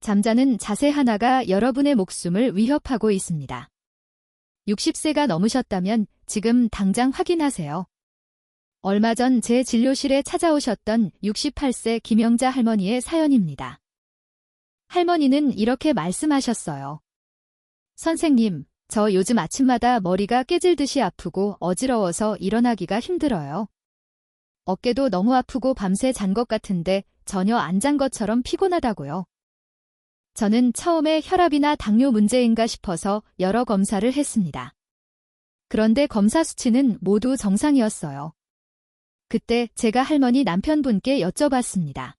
잠자는 자세 하나가 여러분의 목숨을 위협하고 있습니다. 60세가 넘으셨다면 지금 당장 확인하세요. 얼마 전 제 진료실에 찾아오셨던 68세 김영자 할머니의 사연입니다. 할머니는 이렇게 말씀하셨어요. 선생님, 저 요즘 아침마다 머리가 깨질듯이 아프고 어지러워서 일어나기가 힘들어요. 어깨도 너무 아프고 밤새 잔 것 같은데 전혀 안 잔 것처럼 피곤하다고요. 저는 처음에 혈압이나 당뇨 문제인가 싶어서 여러 검사를 했습니다. 그런데 검사 수치는 모두 정상이었어요. 그때 제가 할머니 남편분께 여쭤봤습니다.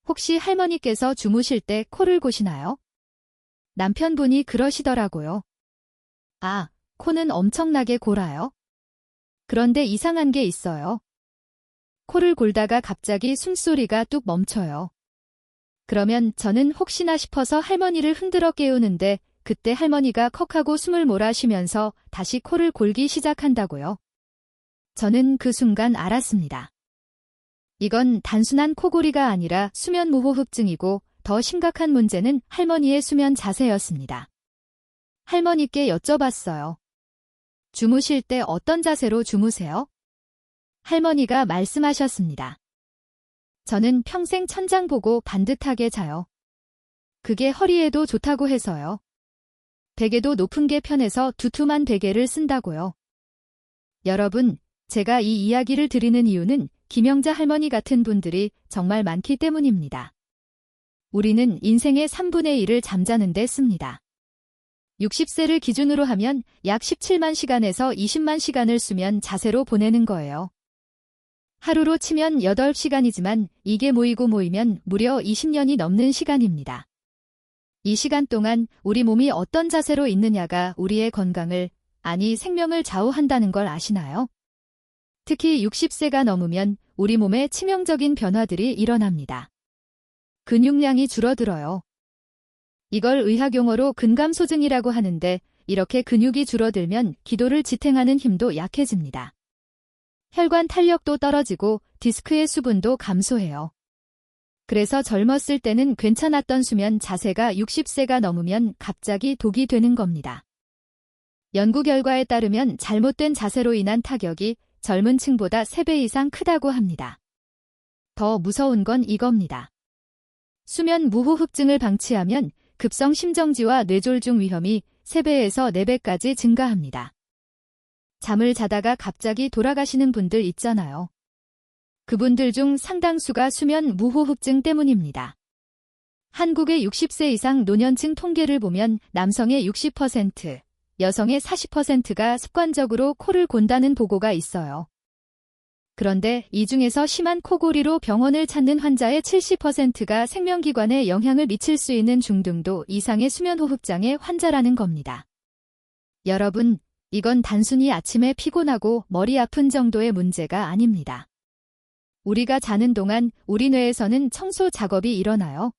혹시 할머니께서 주무실 때 코를 고시나요? 남편분이 그러시더라고요. 아, 코는 엄청나게 골아요. 그런데 이상한 게 있어요. 코를 골다가 갑자기 숨소리가 뚝 멈춰요. 그러면 저는 혹시나 싶어서 할머니를 흔들어 깨우는데 그때 할머니가 컥하고 숨을 몰아쉬면서 다시 코를 골기 시작한다고요. 저는 그 순간 알았습니다. 이건 단순한 코골이가 아니라 수면무호흡증이고 더 심각한 문제는 할머니의 수면 자세였습니다. 할머니께 여쭤봤어요. 주무실 때 어떤 자세로 주무세요? 할머니가 말씀하셨습니다. 저는 평생 천장 보고 반듯하게 자요. 그게 허리에도 좋다고 해서요. 베개도 높은 게 편해서 두툼한 베개를 쓴다고요. 여러분, 제가 이 이야기를 드리는 이유는 김영자 할머니 같은 분들이 정말 많기 때문입니다. 우리는 인생의 3분의 1을 잠자는 데 씁니다. 60세를 기준으로 하면 약 17만 시간에서 20만 시간을 수면 자세로 보내는 거예요. 하루로 치면 8시간이지만 이게 모이고 모이면 무려 20년이 넘는 시간입니다. 이 시간 동안 우리 몸이 어떤 자세로 있느냐가 우리의 건강을, 아니 생명을 좌우한다는 걸 아시나요? 특히 60세가 넘으면 우리 몸에 치명적인 변화들이 일어납니다. 근육량이 줄어들어요. 이걸 의학용어로 근감소증이라고 하는데 이렇게 근육이 줄어들면 기도를 지탱하는 힘도 약해집니다. 혈관 탄력도 떨어지고 디스크의 수분도 감소해요. 그래서 젊었을 때는 괜찮았던 수면 자세가 60세가 넘으면 갑자기 독이 되는 겁니다. 연구 결과에 따르면 잘못된 자세로 인한 타격이 젊은 층보다 3배 이상 크다고 합니다. 더 무서운 건 이겁니다. 수면 무호흡증을 방치하면 급성 심정지와 뇌졸중 위험이 3배에서 4배까지 증가합니다. 잠을 자다가 갑자기 돌아가시는 분들 있잖아요. 그분들 중 상당수가 수면 무호흡증 때문입니다. 한국의 60세 이상 노년층 통계를 보면 남성의 60%, 여성의 40%가 습관적으로 코를 곤다는 보고가 있어요. 그런데 이 중에서 심한 코골이로 병원을 찾는 환자의 70%가 생명기관에 영향을 미칠 수 있는 중등도 이상의 수면호흡장애 환자라는 겁니다. 여러분, 이건 단순히 아침에 피곤하고 머리 아픈 정도의 문제가 아닙니다. 우리가 자는 동안 우리 뇌에서는 청소 작업이 일어나요.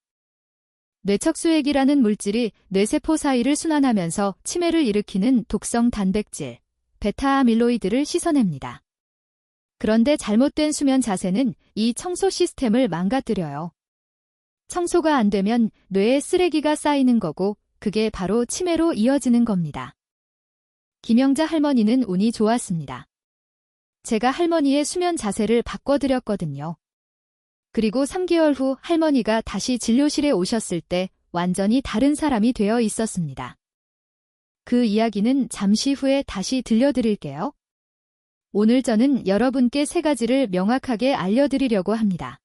뇌척수액이라는 물질이 뇌세포 사이를 순환하면서 치매를 일으키는 독성 단백질, 베타아밀로이드를 씻어냅니다. 그런데 잘못된 수면 자세는 이 청소 시스템을 망가뜨려요. 청소가 안 되면 뇌에 쓰레기가 쌓이는 거고 그게 바로 치매로 이어지는 겁니다. 김영자 할머니는 운이 좋았습니다. 제가 할머니의 수면 자세를 바꿔드렸거든요. 그리고 3개월 후 할머니가 다시 진료실에 오셨을 때 완전히 다른 사람이 되어 있었습니다. 그 이야기는 잠시 후에 다시 들려드릴게요. 오늘 저는 여러분께 3가지를 명확하게 알려드리려고 합니다.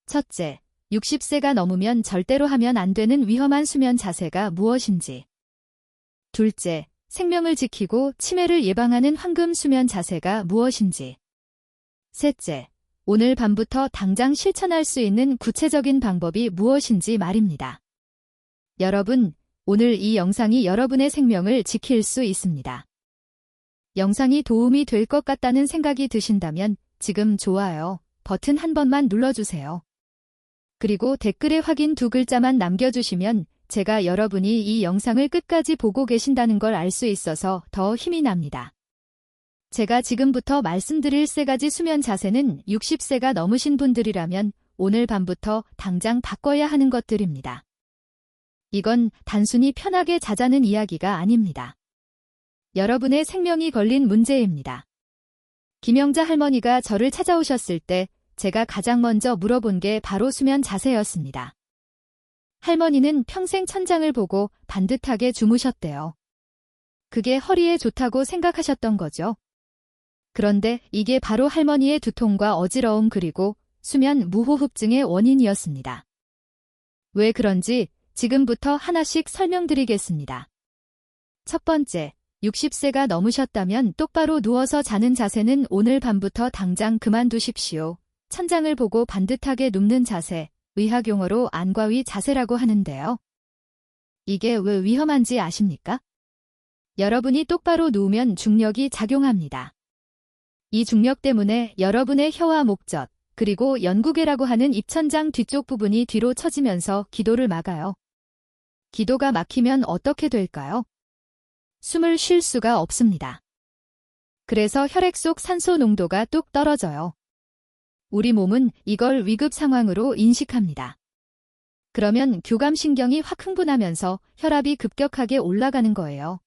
첫째, 60세가 넘으면 절대로 하면 안 되는 위험한 수면 자세가 무엇인지. 둘째, 생명을 지키고 치매를 예방하는 황금 수면 자세가 무엇인지. 셋째, 오늘 밤부터 당장 실천할 수 있는 구체적인 방법이 무엇인지 말입니다. 여러분, 오늘 이 영상이 여러분의 생명을 지킬 수 있습니다. 영상이 도움이 될 것 같다는 생각이 드신다면 지금 좋아요 버튼 한 번만 눌러주세요. 그리고 댓글에 확인 2글자만 남겨주시면 제가 여러분이 이 영상을 끝까지 보고 계신다는 걸 알 수 있어서 더 힘이 납니다. 제가 지금부터 말씀드릴 3가지 수면 자세는 60세가 넘으신 분들이라면 오늘 밤부터 당장 바꿔야 하는 것들입니다. 이건 단순히 편하게 자자는 이야기가 아닙니다. 여러분의 생명이 걸린 문제입니다. 김영자 할머니가 저를 찾아오셨을 때 제가 가장 먼저 물어본 게 바로 수면 자세였습니다. 할머니는 평생 천장을 보고 반듯하게 주무셨대요. 그게 허리에 좋다고 생각하셨던 거죠. 그런데 이게 바로 할머니의 두통과 어지러움 그리고 수면 무호흡증의 원인이었습니다. 왜 그런지 지금부터 하나씩 설명드리겠습니다. 첫 번째, 60세가 넘으셨다면 똑바로 누워서 자는 자세는 오늘 밤부터 당장 그만두십시오. 천장을 보고 반듯하게 눕는 자세, 의학용어로 안과위 자세라고 하는데요. 이게 왜 위험한지 아십니까? 여러분이 똑바로 누우면 중력이 작용합니다. 이 중력 때문에 여러분의 혀와 목젖, 그리고 연구개라고 하는 입천장 뒤쪽 부분이 뒤로 처지면서 기도를 막아요. 기도가 막히면 어떻게 될까요? 숨을 쉴 수가 없습니다. 그래서 혈액 속 산소 농도가 뚝 떨어져요. 우리 몸은 이걸 위급 상황으로 인식합니다. 그러면 교감신경이 확 흥분하면서 혈압이 급격하게 올라가는 거예요.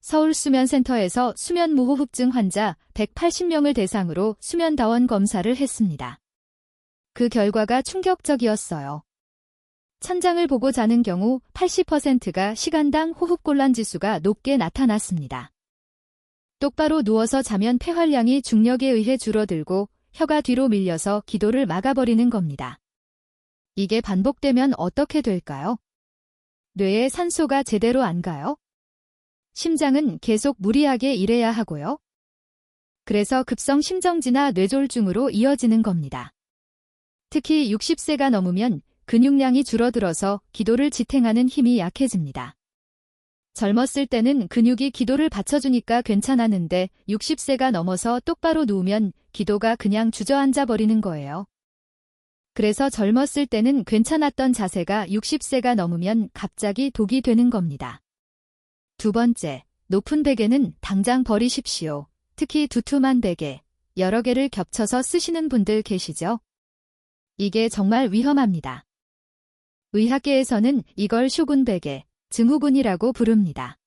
서울수면센터에서 수면무호흡증 환자 180명을 대상으로 수면다원 검사를 했습니다. 그 결과가 충격적이었어요. 천장을 보고 자는 경우 80%가 시간당 호흡곤란 지수가 높게 나타났습니다. 똑바로 누워서 자면 폐활량이 중력에 의해 줄어들고 혀가 뒤로 밀려서 기도를 막아버리는 겁니다. 이게 반복되면 어떻게 될까요? 뇌에 산소가 제대로 안 가요? 심장은 계속 무리하게 일해야 하고요. 그래서 급성 심정지나 뇌졸중으로 이어지는 겁니다. 특히 60세가 넘으면 근육량이 줄어들어서 기도를 지탱하는 힘이 약해집니다. 젊었을 때는 근육이 기도를 받쳐주니까 괜찮았는데 60세가 넘어서 똑바로 누우면 기도가 그냥 주저앉아 버리는 거예요. 그래서 젊었을 때는 괜찮았던 자세가 60세가 넘으면 갑자기 독이 되는 겁니다. 두 번째, 높은 베개는 당장 버리십시오. 특히 두툼한 베개, 여러 개를 겹쳐서 쓰시는 분들 계시죠? 이게 정말 위험합니다. 의학계에서는 이걸 쇼군 베개, 증후군이라고 부릅니다.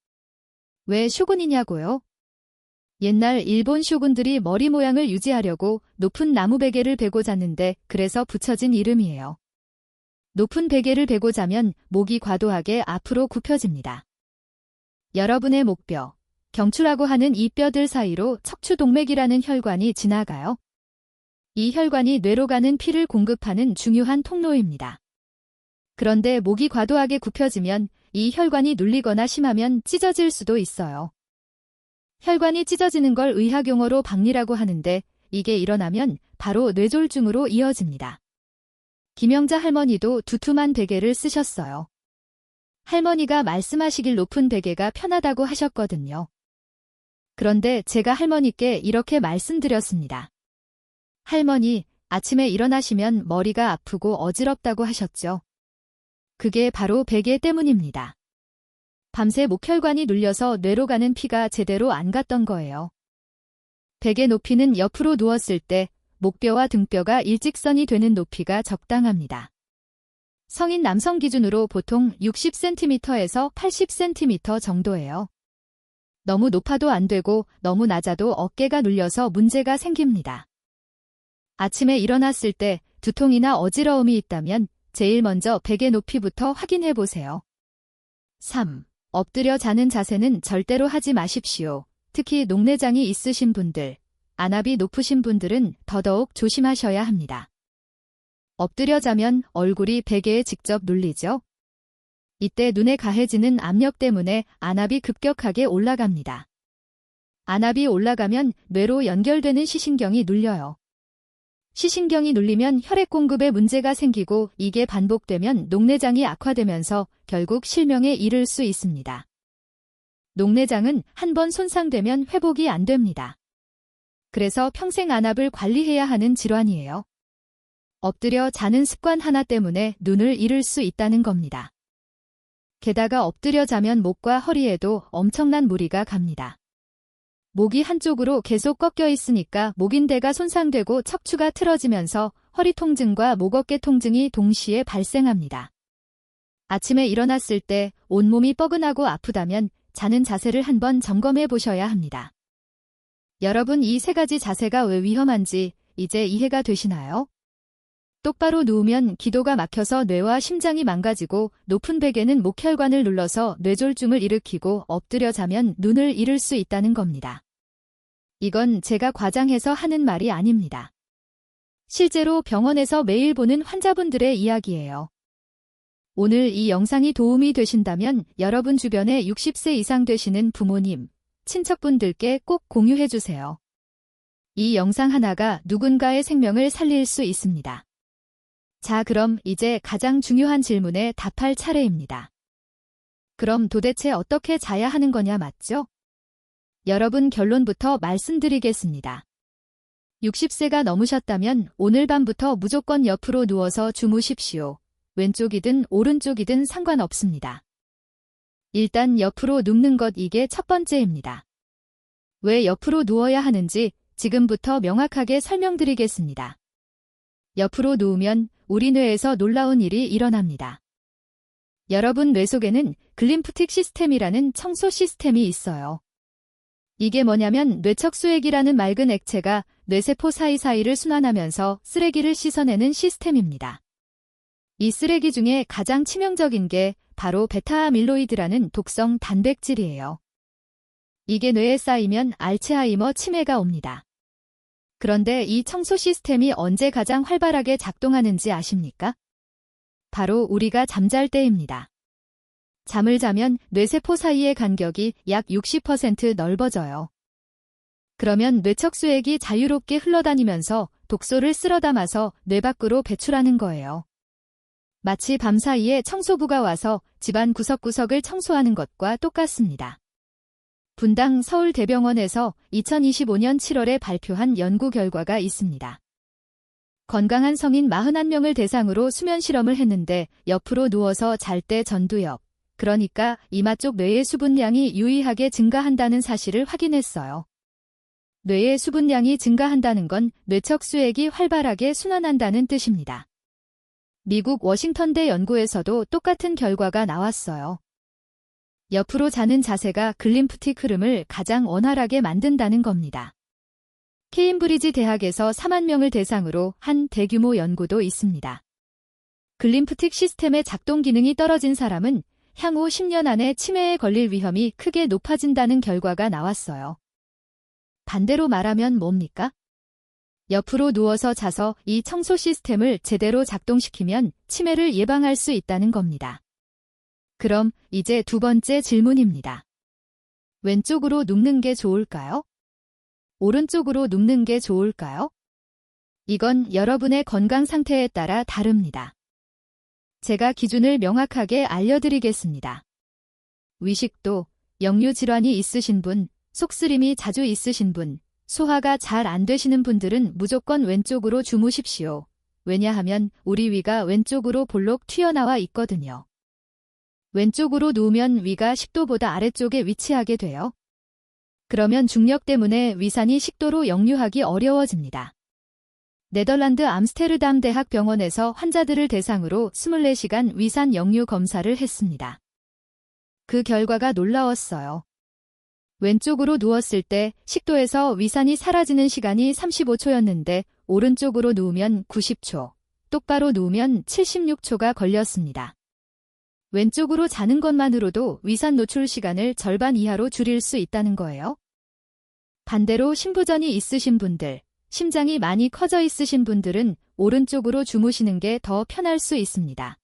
왜 쇼군이냐고요? 옛날 일본 쇼군들이 머리 모양을 유지하려고 높은 나무 베개를 베고 잤는데 그래서 붙여진 이름이에요. 높은 베개를 베고 자면 목이 과도하게 앞으로 굽혀집니다. 여러분의 목뼈, 경추라고 하는 이 뼈들 사이로 척추동맥이라는 혈관이 지나가요. 이 혈관이 뇌로 가는 피를 공급하는 중요한 통로입니다. 그런데 목이 과도하게 굽혀지면 이 혈관이 눌리거나 심하면 찢어질 수도 있어요. 혈관이 찢어지는 걸 의학용어로 박리라고 하는데 이게 일어나면 바로 뇌졸중으로 이어집니다. 김영자 할머니도 두툼한 베개를 쓰셨어요. 할머니가 말씀하시길 높은 베개가 편하다고 하셨거든요. 그런데 제가 할머니께 이렇게 말씀드렸습니다. 할머니, 아침에 일어나시면 머리가 아프고 어지럽다고 하셨죠. 그게 바로 베개 때문입니다. 밤새 목혈관이 눌려서 뇌로 가는 피가 제대로 안 갔던 거예요. 베개 높이는 옆으로 누웠을 때 목뼈와 등뼈가 일직선이 되는 높이가 적당합니다. 성인 남성 기준으로 보통 60cm에서 80cm 정도예요. 너무 높아도 안 되고 너무 낮아도 어깨가 눌려서 문제가 생깁니다. 아침에 일어났을 때 두통이나 어지러움이 있다면 제일 먼저 베개 높이부터 확인해 보세요. 3. 엎드려 자는 자세는 절대로 하지 마십시오. 특히 녹내장이 있으신 분들, 안압이 높으신 분들은 더더욱 조심하셔야 합니다. 엎드려 자면 얼굴이 베개에 직접 눌리죠. 이때 눈에 가해지는 압력 때문에 안압이 급격하게 올라갑니다. 안압이 올라가면 뇌로 연결되는 시신경이 눌려요. 시신경이 눌리면 혈액 공급에 문제가 생기고 이게 반복되면 녹내장이 악화되면서 결국 실명에 이를 수 있습니다. 녹내장은 한번 손상되면 회복이 안 됩니다. 그래서 평생 안압을 관리해야 하는 질환이에요. 엎드려 자는 습관 하나 때문에 눈을 잃을 수 있다는 겁니다. 게다가 엎드려 자면 목과 허리에도 엄청난 무리가 갑니다. 목이 한쪽으로 계속 꺾여 있으니까 목인대가 손상되고 척추가 틀어지면서 허리 통증과 목 어깨 통증이 동시에 발생합니다. 아침에 일어났을 때 온몸이 뻐근하고 아프다면 자는 자세를 한번 점검해 보셔야 합니다. 여러분, 이 세 가지 자세가 왜 위험한지 이제 이해가 되시나요? 똑바로 누우면 기도가 막혀서 뇌와 심장이 망가지고, 높은 베개는 목혈관을 눌러서 뇌졸중을 일으키고, 엎드려 자면 눈을 잃을 수 있다는 겁니다. 이건 제가 과장해서 하는 말이 아닙니다. 실제로 병원에서 매일 보는 환자분들의 이야기예요. 오늘 이 영상이 도움이 되신다면 여러분 주변에 60세 이상 되시는 부모님, 친척분들께 꼭 공유해 주세요. 이 영상 하나가 누군가의 생명을 살릴 수 있습니다. 자, 그럼 이제 가장 중요한 질문에 답할 차례입니다. 그럼 도대체 어떻게 자야 하는 거냐, 맞죠? 여러분, 결론부터 말씀드리겠습니다. 60세가 넘으셨다면 오늘 밤부터 무조건 옆으로 누워서 주무십시오. 왼쪽이든 오른쪽이든 상관없습니다. 일단 옆으로 눕는 것, 이게 첫 번째입니다. 왜 옆으로 누워야 하는지 지금부터 명확하게 설명드리겠습니다. 옆으로 누우면 우리 뇌에서 놀라운 일이 일어납니다. 여러분, 뇌 속에는 글림프틱 시스템이라는 청소 시스템이 있어요. 이게 뭐냐면 뇌척수액이라는 맑은 액체가 뇌세포 사이사이를 순환하면서 쓰레기를 씻어내는 시스템입니다. 이 쓰레기 중에 가장 치명적인 게 바로 베타아밀로이드라는 독성 단백질이에요. 이게 뇌에 쌓이면 알츠하이머 치매가 옵니다. 그런데 이 청소 시스템이 언제 가장 활발하게 작동하는지 아십니까? 바로 우리가 잠잘 때입니다. 잠을 자면 뇌세포 사이의 간격이 약 60% 넓어져요. 그러면 뇌척수액이 자유롭게 흘러다니면서 독소를 쓸어 담아서 뇌 밖으로 배출하는 거예요. 마치 밤사이에 청소부가 와서 집안 구석구석을 청소하는 것과 똑같습니다. 분당 서울대병원에서 2025년 7월에 발표한 연구 결과가 있습니다. 건강한 성인 41명을 대상으로 수면 실험을 했는데 옆으로 누워서 잘 때 전두엽, 그러니까 이마 쪽 뇌의 수분량이 유의하게 증가한다는 사실을 확인했어요. 뇌의 수분량이 증가한다는 건 뇌척수액이 활발하게 순환한다는 뜻입니다. 미국 워싱턴대 연구에서도 똑같은 결과가 나왔어요. 옆으로 자는 자세가 글림프틱 흐름을 가장 원활하게 만든다는 겁니다. 케임브리지 대학에서 4만 명을 대상으로 한 대규모 연구도 있습니다. 글림프틱 시스템의 작동 기능이 떨어진 사람은 향후 10년 안에 치매에 걸릴 위험이 크게 높아진다는 결과가 나왔어요. 반대로 말하면 뭡니까? 옆으로 누워서 자서 이 청소 시스템을 제대로 작동시키면 치매를 예방할 수 있다는 겁니다. 그럼 이제 두 번째 질문입니다. 왼쪽으로 눕는 게 좋을까요? 오른쪽으로 눕는 게 좋을까요? 이건 여러분의 건강 상태에 따라 다릅니다. 제가 기준을 명확하게 알려드리겠습니다. 위식도, 역류 질환이 있으신 분, 속쓰림이 자주 있으신 분, 소화가 잘 안 되시는 분들은 무조건 왼쪽으로 주무십시오. 왜냐하면 우리 위가 왼쪽으로 볼록 튀어나와 있거든요. 왼쪽으로 누우면 위가 식도보다 아래쪽에 위치하게 돼요. 그러면 중력 때문에 위산이 식도로 역류하기 어려워집니다. 네덜란드 암스테르담 대학 병원에서 환자들을 대상으로 24시간 위산 역류 검사를 했습니다. 그 결과가 놀라웠어요. 왼쪽으로 누웠을 때 식도에서 위산이 사라지는 시간이 35초였는데 오른쪽으로 누우면 90초, 똑바로 누우면 76초가 걸렸습니다. 왼쪽으로 자는 것만으로도 위산 노출 시간을 절반 이하로 줄일 수 있다는 거예요. 반대로 심부전이 있으신 분들, 심장이 많이 커져 있으신 분들은 오른쪽으로 주무시는 게 더 편할 수 있습니다.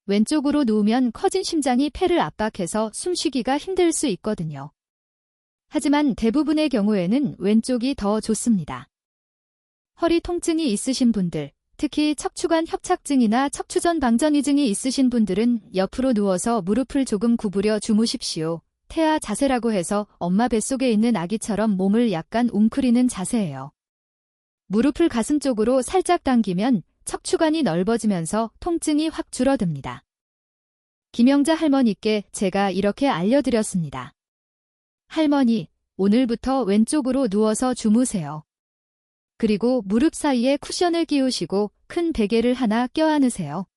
왼쪽으로 누우면 커진 심장이 폐를 압박해서 숨쉬기가 힘들 수 있거든요. 하지만 대부분의 경우에는 왼쪽이 더 좋습니다. 허리 통증이 있으신 분들, 특히 척추관 협착증이나 척추전 방전이증이 있으신 분들은 옆으로 누워서 무릎을 조금 구부려 주무십시오. 태아 자세라고 해서 엄마 뱃속에 있는 아기처럼 몸을 약간 웅크리는 자세예요. 무릎을 가슴 쪽으로 살짝 당기면 척추관이 넓어지면서 통증이 확 줄어듭니다. 김영자 할머니께 제가 이렇게 알려드렸습니다. 할머니, 오늘부터 왼쪽으로 누워서 주무세요. 그리고 무릎 사이에 쿠션을 끼우시고 큰 베개를 하나 껴안으세요.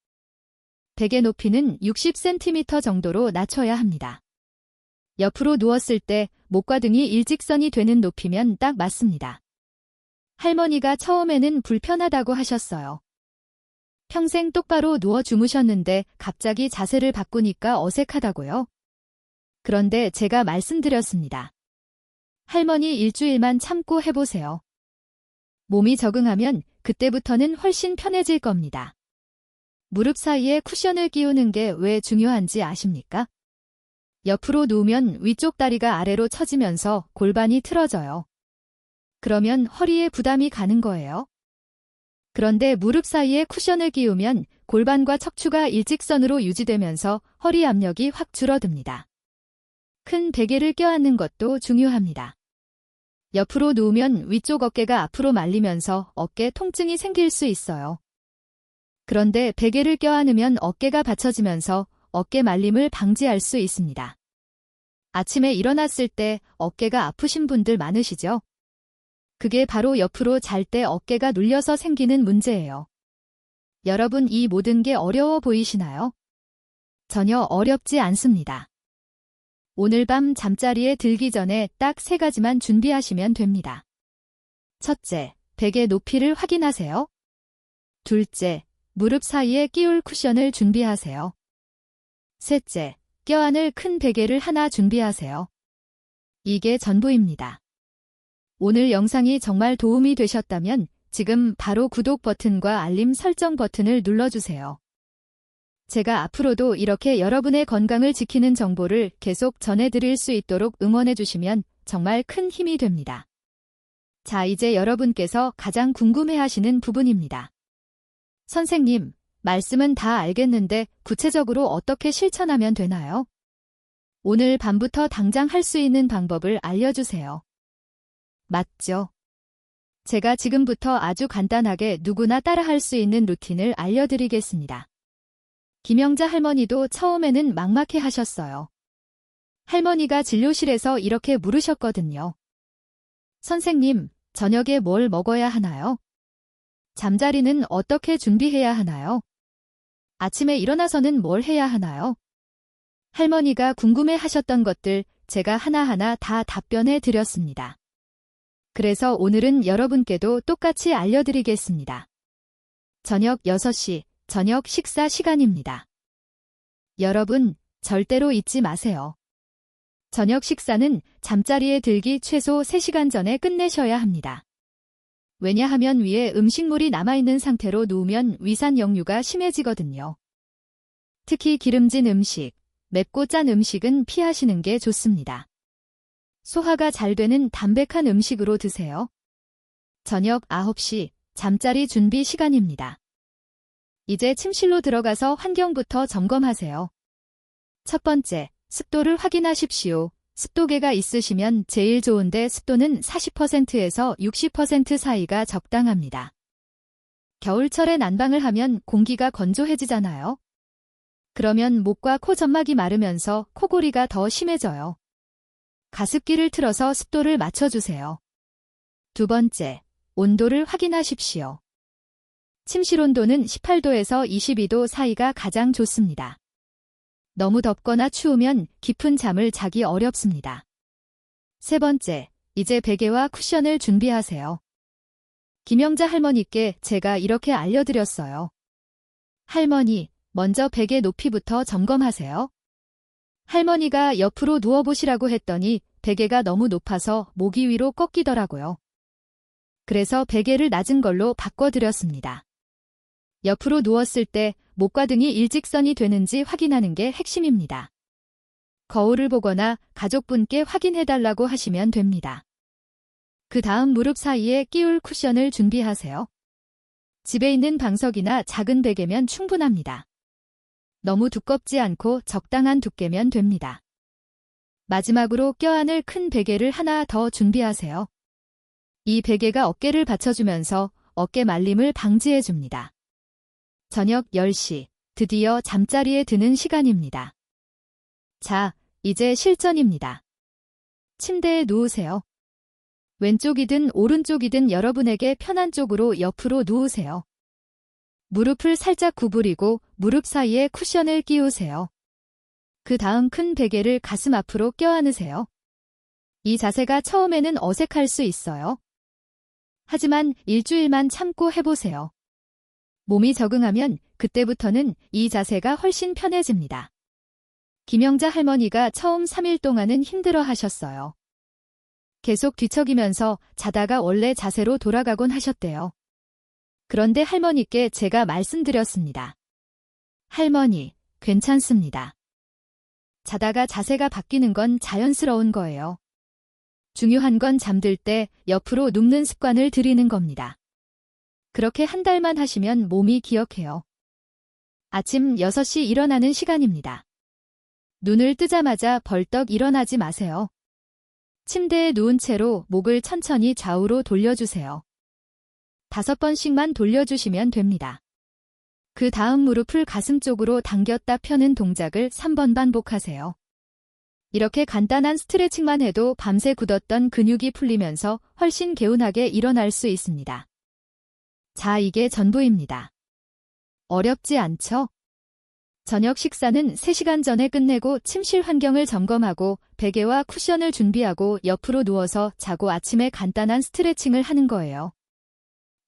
베개 높이는 60cm 정도로 낮춰야 합니다. 옆으로 누웠을 때 목과 등이 일직선이 되는 높이면 딱 맞습니다. 할머니가 처음에는 불편하다고 하셨어요. 평생 똑바로 누워 주무셨는데 갑자기 자세를 바꾸니까 어색하다고요? 그런데 제가 말씀드렸습니다. 할머니 일주일만 참고 해보세요. 몸이 적응하면 그때부터는 훨씬 편해질 겁니다. 무릎 사이에 쿠션을 끼우는 게 왜 중요한지 아십니까? 옆으로 누우면 위쪽 다리가 아래로 처지면서 골반이 틀어져요. 그러면 허리에 부담이 가는 거예요. 그런데 무릎 사이에 쿠션을 끼우면 골반과 척추가 일직선으로 유지되면서 허리 압력이 확 줄어듭니다. 큰 베개를 껴안는 것도 중요합니다. 옆으로 누우면 위쪽 어깨가 앞으로 말리면서 어깨 통증이 생길 수 있어요. 그런데 베개를 껴안으면 어깨가 받쳐지면서 어깨 말림을 방지할 수 있습니다. 아침에 일어났을 때 어깨가 아프신 분들 많으시죠? 그게 바로 옆으로 잘 때 어깨가 눌려서 생기는 문제예요. 여러분, 이 모든 게 어려워 보이시나요? 전혀 어렵지 않습니다. 오늘 밤 잠자리에 들기 전에 딱 3가지만 준비하시면 됩니다. 첫째, 베개 높이를 확인하세요. 둘째, 무릎 사이에 끼울 쿠션을 준비하세요. 셋째, 껴안을 큰 베개를 하나 준비하세요. 이게 전부입니다. 오늘 영상이 정말 도움이 되셨다면 지금 바로 구독 버튼과 알림 설정 버튼을 눌러주세요. 제가 앞으로도 이렇게 여러분의 건강을 지키는 정보를 계속 전해드릴 수 있도록 응원해주시면 정말 큰 힘이 됩니다. 자, 이제 여러분께서 가장 궁금해하시는 부분입니다. 선생님, 말씀은 다 알겠는데 구체적으로 어떻게 실천하면 되나요? 오늘 밤부터 당장 할 수 있는 방법을 알려주세요. 맞죠? 제가 지금부터 아주 간단하게 누구나 따라할 수 있는 루틴을 알려드리겠습니다. 김영자 할머니도 처음에는 막막해 하셨어요. 할머니가 진료실에서 이렇게 물으셨거든요. 선생님, 저녁에 뭘 먹어야 하나요? 잠자리는 어떻게 준비해야 하나요? 아침에 일어나서는 뭘 해야 하나요? 할머니가 궁금해 하셨던 것들 제가 하나하나 다 답변해 드렸습니다. 그래서 오늘은 여러분께도 똑같이 알려드리겠습니다. 저녁 6시, 저녁 식사 시간입니다. 여러분, 절대로 잊지 마세요. 저녁 식사는 잠자리에 들기 최소 3시간 전에 끝내셔야 합니다. 왜냐하면 위에 음식물이 남아있는 상태로 누우면 위산 역류가 심해지거든요. 특히 기름진 음식, 맵고 짠 음식은 피하시는 게 좋습니다. 소화가 잘 되는 담백한 음식으로 드세요. 저녁 9시, 잠자리 준비 시간입니다. 이제 침실로 들어가서 환경부터 점검하세요. 첫 번째, 습도를 확인하십시오. 습도계가 있으시면 제일 좋은데 습도는 40%에서 60% 사이가 적당합니다. 겨울철에 난방을 하면 공기가 건조해지잖아요. 그러면 목과 코 점막이 마르면서 코골이가 더 심해져요. 가습기를 틀어서 습도를 맞춰주세요. 두 번째, 온도를 확인하십시오. 침실 온도는 18도에서 22도 사이가 가장 좋습니다. 너무 덥거나 추우면 깊은 잠을 자기 어렵습니다. 세 번째, 이제 베개와 쿠션을 준비하세요. 김영자 할머니께 제가 이렇게 알려드렸어요. 할머니, 먼저 베개 높이부터 점검하세요. 할머니가 옆으로 누워보시라고 했더니 베개가 너무 높아서 모기 위로 꺾이더라고요. 그래서 베개를 낮은 걸로 바꿔드렸습니다. 옆으로 누웠을 때 목과 등이 일직선이 되는지 확인하는 게 핵심입니다. 거울을 보거나 가족분께 확인해달라고 하시면 됩니다. 그 다음 무릎 사이에 끼울 쿠션을 준비하세요. 집에 있는 방석이나 작은 베개면 충분합니다. 너무 두껍지 않고 적당한 두께면 됩니다. 마지막으로 껴안을 큰 베개를 하나 더 준비하세요. 이 베개가 어깨를 받쳐주면서 어깨 말림을 방지해줍니다. 저녁 10시, 드디어 잠자리에 드는 시간입니다. 자, 이제 실전입니다. 침대에 누우세요. 왼쪽이든 오른쪽이든 여러분에게 편한 쪽으로 옆으로 누우세요. 무릎을 살짝 구부리고 무릎 사이에 쿠션을 끼우세요. 그 다음 큰 베개를 가슴 앞으로 껴안으세요. 이 자세가 처음에는 어색할 수 있어요. 하지만 일주일만 참고 해보세요. 몸이 적응하면 그때부터는 이 자세가 훨씬 편해집니다. 김영자 할머니가 처음 3일 동안은 힘들어 하셨어요. 계속 뒤척이면서 자다가 원래 자세로 돌아가곤 하셨대요. 그런데 할머니께 제가 말씀드렸습니다. 할머니, 괜찮습니다. 자다가 자세가 바뀌는 건 자연스러운 거예요. 중요한 건 잠들 때 옆으로 눕는 습관을 들이는 겁니다. 그렇게 한 달만 하시면 몸이 기억해요. 아침 6시 일어나는 시간입니다. 눈을 뜨자마자 벌떡 일어나지 마세요. 침대에 누운 채로 목을 천천히 좌우로 돌려주세요. 5번씩만 돌려주시면 됩니다. 그 다음 무릎을 가슴 쪽으로 당겼다 펴는 동작을 3번 반복하세요. 이렇게 간단한 스트레칭만 해도 밤새 굳었던 근육이 풀리면서 훨씬 개운하게 일어날 수 있습니다. 자, 이게 전부입니다. 어렵지 않죠? 저녁 식사는 3시간 전에 끝내고 침실 환경을 점검하고 베개와 쿠션을 준비하고 옆으로 누워서 자고 아침에 간단한 스트레칭을 하는 거예요.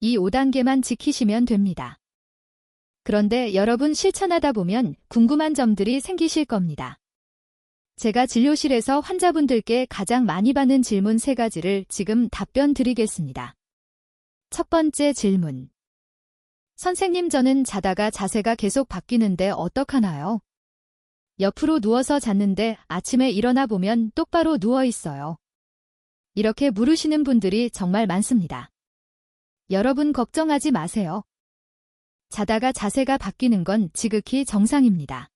이 5단계만 지키시면 됩니다. 그런데 여러분 실천하다 보면 궁금한 점들이 생기실 겁니다. 제가 진료실에서 환자분들께 가장 많이 받는 질문 3가지를 지금 답변 드리겠습니다. 첫 번째 질문. 선생님, 저는 자다가 자세가 계속 바뀌는데 어떡하나요? 옆으로 누워서 잤는데 아침에 일어나 보면 똑바로 누워 있어요. 이렇게 물으시는 분들이 정말 많습니다. 여러분 걱정하지 마세요. 자다가 자세가 바뀌는 건 지극히 정상입니다.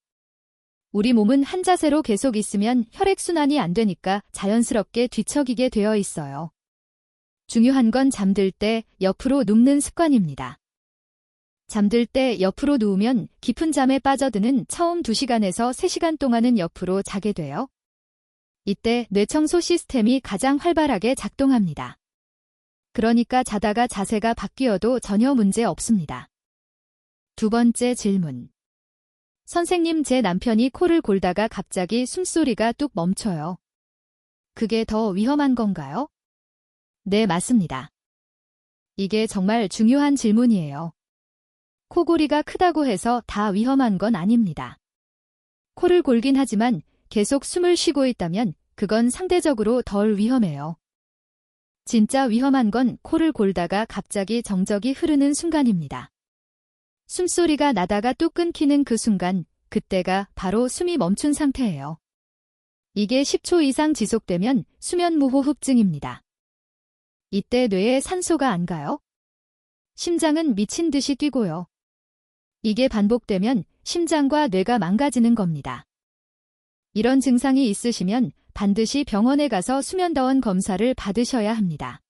우리 몸은 한 자세로 계속 있으면 혈액순환이 안 되니까 자연스럽게 뒤척이게 되어 있어요. 중요한 건 잠들 때 옆으로 눕는 습관입니다. 잠들 때 옆으로 누우면 깊은 잠에 빠져드는 처음 2시간에서 3시간 동안은 옆으로 자게 돼요. 이때 뇌청소 시스템이 가장 활발하게 작동합니다. 그러니까 자다가 자세가 바뀌어도 전혀 문제 없습니다. 두 번째 질문. 선생님, 제 남편이 코를 골다가 갑자기 숨소리가 뚝 멈춰요. 그게 더 위험한 건가요? 네, 맞습니다. 이게 정말 중요한 질문이에요. 코골이가 크다고 해서 다 위험한 건 아닙니다. 코를 골긴 하지만 계속 숨을 쉬고 있다면 그건 상대적으로 덜 위험해요. 진짜 위험한 건 코를 골다가 갑자기 정적이 흐르는 순간입니다. 숨소리가 나다가 뚝 끊기는 그 순간, 그때가 바로 숨이 멈춘 상태예요. 이게 10초 이상 지속되면 수면무호흡증입니다. 이때 뇌에 산소가 안 가요? 심장은 미친 듯이 뛰고요. 이게 반복되면 심장과 뇌가 망가지는 겁니다. 이런 증상이 있으시면 반드시 병원에 가서 수면다원 검사를 받으셔야 합니다.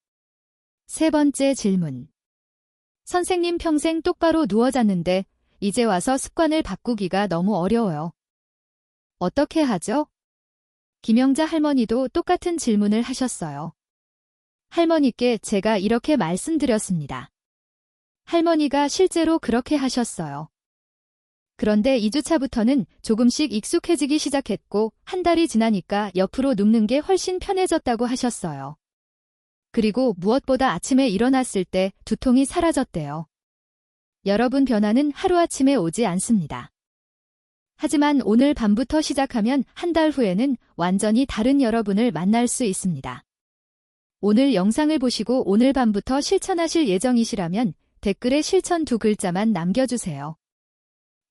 세 번째 질문. 선생님, 평생 똑바로 누워 잤는데 이제 와서 습관을 바꾸기가 너무 어려워요. 어떻게 하죠? 김영자 할머니도 똑같은 질문을 하셨어요. 할머니께 제가 이렇게 말씀드렸습니다. 할머니가 실제로 그렇게 하셨어요. 그런데 2주차부터는 조금씩 익숙해지기 시작했고 한 달이 지나니까 옆으로 눕는 게 훨씬 편해졌다고 하셨어요. 그리고 무엇보다 아침에 일어났을 때 두통이 사라졌대요. 여러분, 변화는 하루아침에 오지 않습니다. 하지만 오늘 밤부터 시작하면 한 달 후에는 완전히 다른 여러분을 만날 수 있습니다. 오늘 영상을 보시고 오늘 밤부터 실천하실 예정이시라면 댓글에 실천 2글자만 남겨주세요.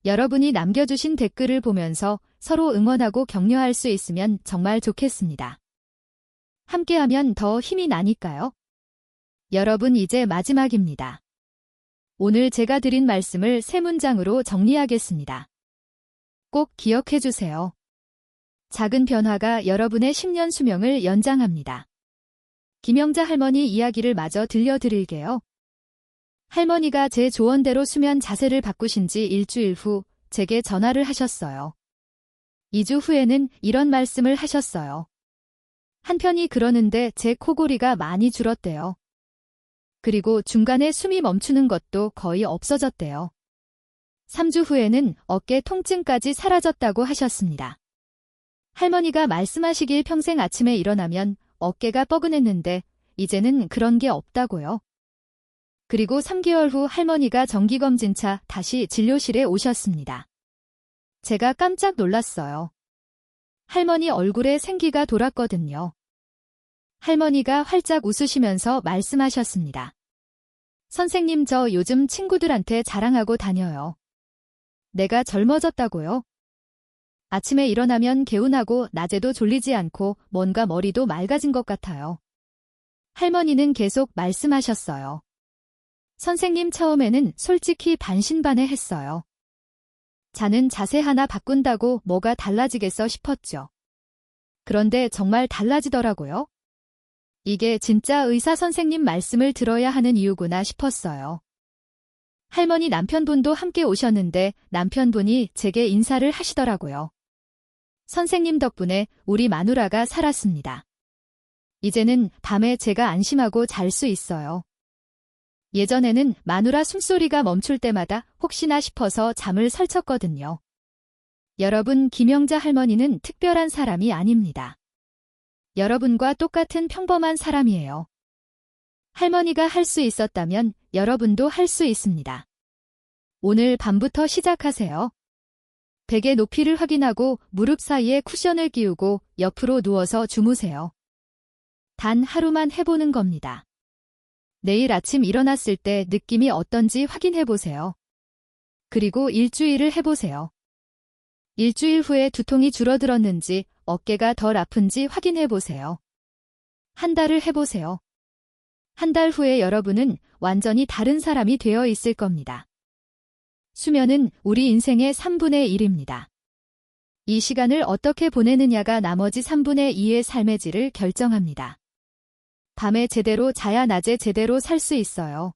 여러분이 남겨주신 댓글을 보면서 서로 응원하고 격려할 수 있으면 정말 좋겠습니다. 함께하면 더 힘이 나니까요. 여러분, 이제 마지막입니다. 오늘 제가 드린 말씀을 3문장으로 정리하겠습니다. 꼭 기억해 주세요. 작은 변화가 여러분의 10년 수명을 연장합니다. 김영자 할머니 이야기를 마저 들려드릴게요. 할머니가 제 조언대로 수면 자세를 바꾸신 지 일주일 후 제게 전화를 하셨어요. 2주 후에는 이런 말씀을 하셨어요. 한편이 그러는데 제 코골이가 많이 줄었대요. 그리고 중간에 숨이 멈추는 것도 거의 없어졌대요. 3주 후에는 어깨 통증까지 사라졌다고 하셨습니다. 할머니가 말씀하시길 평생 아침에 일어나면 어깨가 뻐근했는데 이제는 그런 게 없다고요. 그리고 3개월 후 할머니가 정기검진차 다시 진료실에 오셨습니다. 제가 깜짝 놀랐어요. 할머니 얼굴에 생기가 돌았거든요. 할머니가 활짝 웃으시면서 말씀하셨습니다. 선생님, 저 요즘 친구들한테 자랑하고 다녀요. 내가 젊어졌다고요? 아침에 일어나면 개운하고 낮에도 졸리지 않고 뭔가 머리도 맑아진 것 같아요. 할머니는 계속 말씀하셨어요. 선생님, 처음에는 솔직히 반신반의했어요. 자는 자세 하나 바꾼다고 뭐가 달라지겠어 싶었죠. 그런데 정말 달라지더라고요. 이게 진짜 의사 선생님 말씀을 들어야 하는 이유구나 싶었어요. 할머니 남편분도 함께 오셨는데 남편분이 제게 인사를 하시더라고요. 선생님 덕분에 우리 마누라가 살았습니다. 이제는 밤에 제가 안심하고 잘 수 있어요. 예전에는 마누라 숨소리가 멈출 때마다 혹시나 싶어서 잠을 설쳤거든요. 여러분, 김영자 할머니는 특별한 사람이 아닙니다. 여러분과 똑같은 평범한 사람이에요. 할머니가 할 수 있었다면 여러분도 할 수 있습니다. 오늘 밤부터 시작하세요. 베개 높이를 확인하고 무릎 사이에 쿠션을 끼우고 옆으로 누워서 주무세요. 단 하루만 해보는 겁니다. 내일 아침 일어났을 때 느낌이 어떤지 확인해 보세요. 그리고 일주일을 해보세요. 일주일 후에 두통이 줄어들었는지 어깨가 덜 아픈지 확인해 보세요. 한 달을 해보세요. 한 달 후에 여러분은 완전히 다른 사람이 되어 있을 겁니다. 수면은 우리 인생의 3분의 1입니다. 이 시간을 어떻게 보내느냐가 나머지 3분의 2의 삶의 질을 결정합니다. 밤에 제대로 자야 낮에 제대로 살 수 있어요.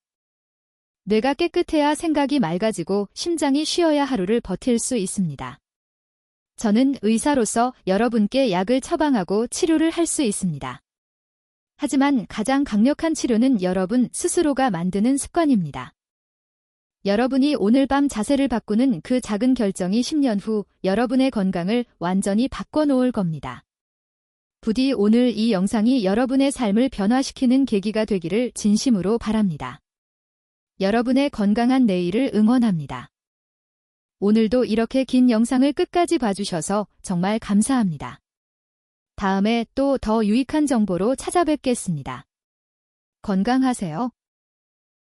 뇌가 깨끗해야 생각이 맑아지고 심장이 쉬어야 하루를 버틸 수 있습니다. 저는 의사로서 여러분께 약을 처방하고 치료를 할 수 있습니다. 하지만 가장 강력한 치료는 여러분 스스로가 만드는 습관입니다. 여러분이 오늘 밤 자세를 바꾸는 그 작은 결정이 10년 후 여러분의 건강을 완전히 바꿔놓을 겁니다. 부디 오늘 이 영상이 여러분의 삶을 변화시키는 계기가 되기를 진심으로 바랍니다. 여러분의 건강한 내일을 응원합니다. 오늘도 이렇게 긴 영상을 끝까지 봐주셔서 정말 감사합니다. 다음에 또 더 유익한 정보로 찾아뵙겠습니다. 건강하세요.